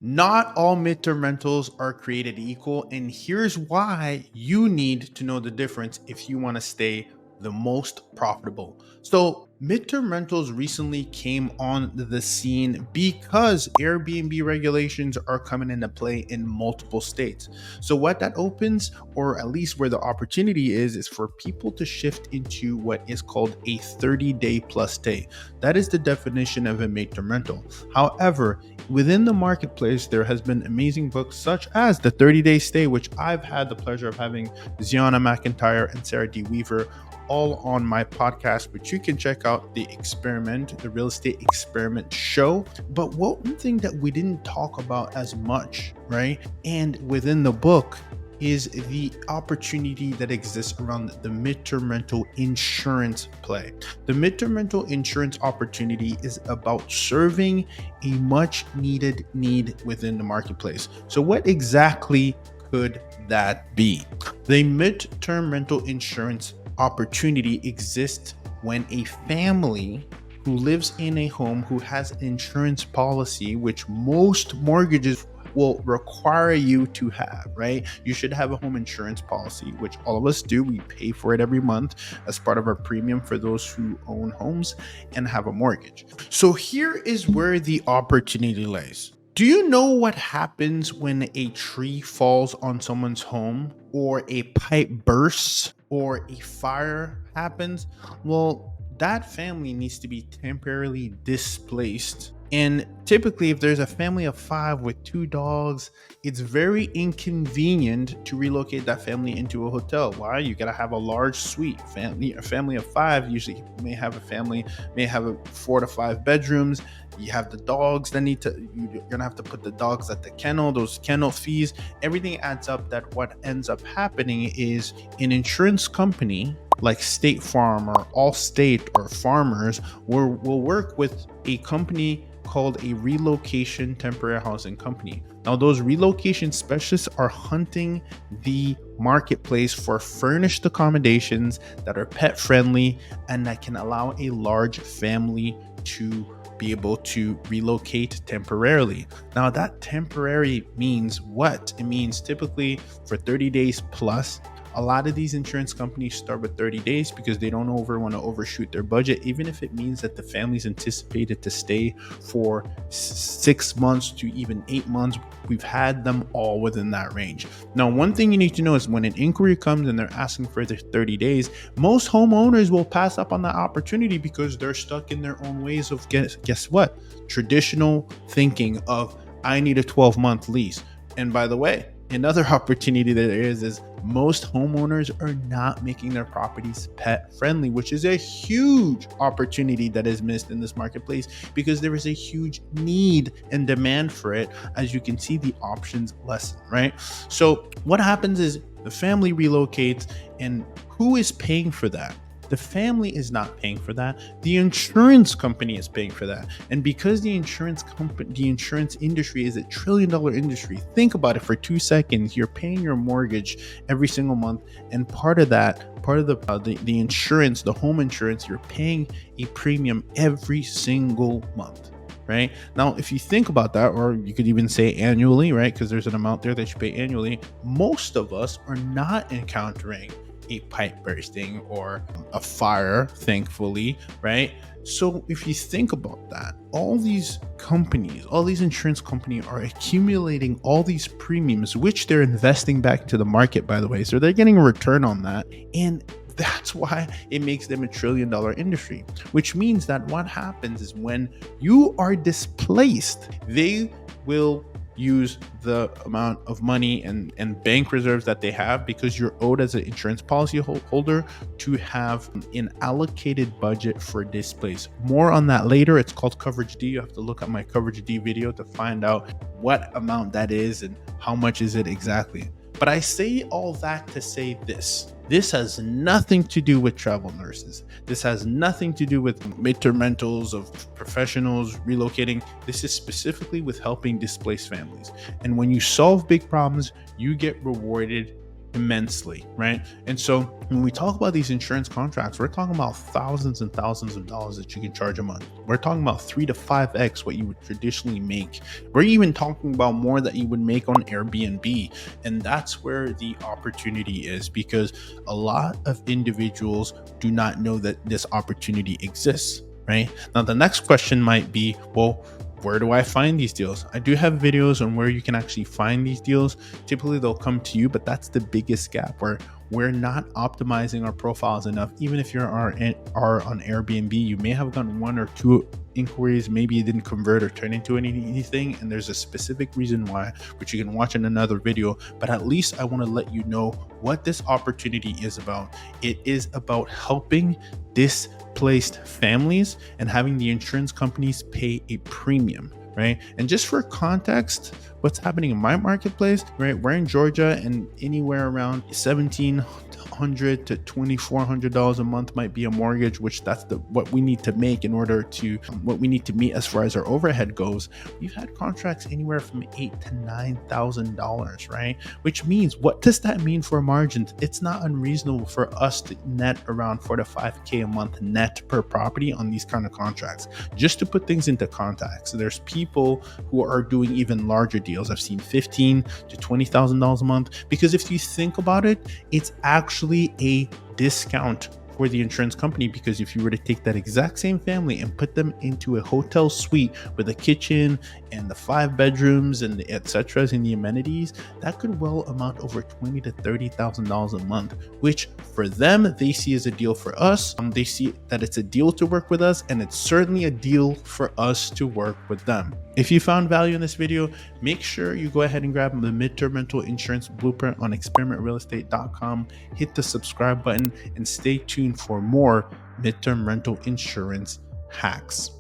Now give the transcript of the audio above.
Not all midterm rentals are created equal, and here's why you need to know the difference if you want to stay the most profitable. So, midterm rentals recently came on the scene because Airbnb regulations are coming into play in multiple states. So, what that opens, or at least where the opportunity is for people to shift into what is called a 30-day plus stay. That is the definition of a midterm rental. However, within the marketplace, there has been amazing books such as The 30-Day Stay, which I've had the pleasure of having Ziana McIntyre and Sarah D. Weaver all on my podcast, which you can check out the experiment, the real estate experiment show. But one thing that we didn't talk about as much, right? And within the book is the opportunity that exists around the midterm rental insurance play. The midterm rental insurance opportunity is about serving a much needed need within the marketplace. So, what exactly could that be? The midterm rental insurance opportunity exists when a family who lives in a home who has an insurance policy, which most mortgages will require you to have, right? You should have a home insurance policy, which all of us do. We pay for it every month as part of our premium for those who own homes and have a mortgage. So here is where the opportunity lies. Do you know what happens when a tree falls on someone's home, or a pipe bursts, or a fire happens? Well, that family needs to be temporarily displaced. And typically, if there's a family of 5 with 2 dogs, it's very inconvenient to relocate that family into a hotel. Why? You gotta have a large suite. A family of 5 usually may have 4 to 5 bedrooms. You have the dogs that you're gonna have to put the dogs at the kennel, those kennel fees, everything adds up. That what ends up happening is an insurance company like State Farm or Allstate or Farmers will work with a company called a relocation temporary housing company. Now, those relocation specialists are hunting the marketplace for furnished accommodations that are pet friendly and that can allow a large family to be able to relocate temporarily. Now, that temporary means what? It means typically for 30 days plus. A lot of these insurance companies start with 30 days because they don't want to overshoot their budget, even if it means that the family's anticipated to stay for 6 months to even 8 months. We've had them all within that range. Now, one thing you need to know is when an inquiry comes and they're asking for the 30 days, most homeowners will pass up on that opportunity because they're stuck in their own ways of guess what? Traditional thinking of I need a 12-month lease. And by the way, another opportunity that there is most homeowners are not making their properties pet friendly, which is a huge opportunity that is missed in this marketplace because there is a huge need and demand for it. As you can see, the options lessen, right? So what happens is the family relocates, and who is paying for that? The family is not paying for that. The insurance company is paying for that. And because the insurance industry is a $1 trillion industry, think about it for 2 seconds. You're paying your mortgage every single month, and part of the insurance, the home insurance, you're paying a premium every single month. Right now, if you think about that, or you could even say annually, right? Because there's an amount there that you pay annually. Most of us are not encountering a pipe bursting or a fire, thankfully, right? So if you think about that, all these insurance companies are accumulating all these premiums, which they're investing back into the market, by the way. So they're getting a return on that. And that's why it makes them a $1 trillion industry, which means that what happens is when you are displaced, they will use the amount of money and bank reserves that they have, because you're owed as an insurance policy holder to have an allocated budget for displays. More on that later. It's called Coverage D. You have to look at my Coverage D video to find out what amount that is and how much is it exactly. But I say all that to say this. This has nothing to do with travel nurses. This has nothing to do with midterm rentals of professionals relocating. This is specifically with helping displaced families. And when you solve big problems, you get rewarded immensely, right? And so when we talk about these insurance contracts, we're talking about thousands and thousands of dollars that you can charge a month. We're talking about 3 to 5x what you would traditionally make. We're even talking about more that you would make on Airbnb. And that's where the opportunity is, because a lot of individuals do not know that this opportunity exists, right? Now, the next question might be, well, where do I find these deals? I do have videos on where you can actually find these deals. Typically they'll come to you, but that's the biggest gap, where we're not optimizing our profiles enough. Even if you are on Airbnb, you may have gotten 1 or 2 inquiries, maybe it didn't convert or turn into anything, and there's a specific reason why, which you can watch in another video. But at least I want to let you know what this opportunity is about. It is about helping displaced families and having the insurance companies pay a premium, right? And just for context, what's happening in my marketplace, right? We're in Georgia, and anywhere around $1,700 to $2,400 a month might be a mortgage, which that's what we need to make in order to what we need to meet as far as our overhead goes. We've had contracts anywhere from $8,000 to $9,000, right? Which means, what does that mean for margins? It's not unreasonable for us to net around 4 to 5K a month net per property on these kind of contracts. Just to put things into context, there's people who are doing even larger deals. I've seen $15,000 to $20,000 a month, because if you think about it, it's actually a discount for the insurance company, because if you were to take that exact same family and put them into a hotel suite with a kitchen and the 5 bedrooms and the etc. and the amenities, that could well amount over $20,000 to $30,000 a month, which for them, they see as a deal. For us, they see that it's a deal to work with us, and it's certainly a deal for us to work with them. If you found value in this video, make sure you go ahead and grab the Midterm Rental Insurance Blueprint on experimentrealestate.com, hit the subscribe button, and stay tuned for more midterm rental insurance hacks.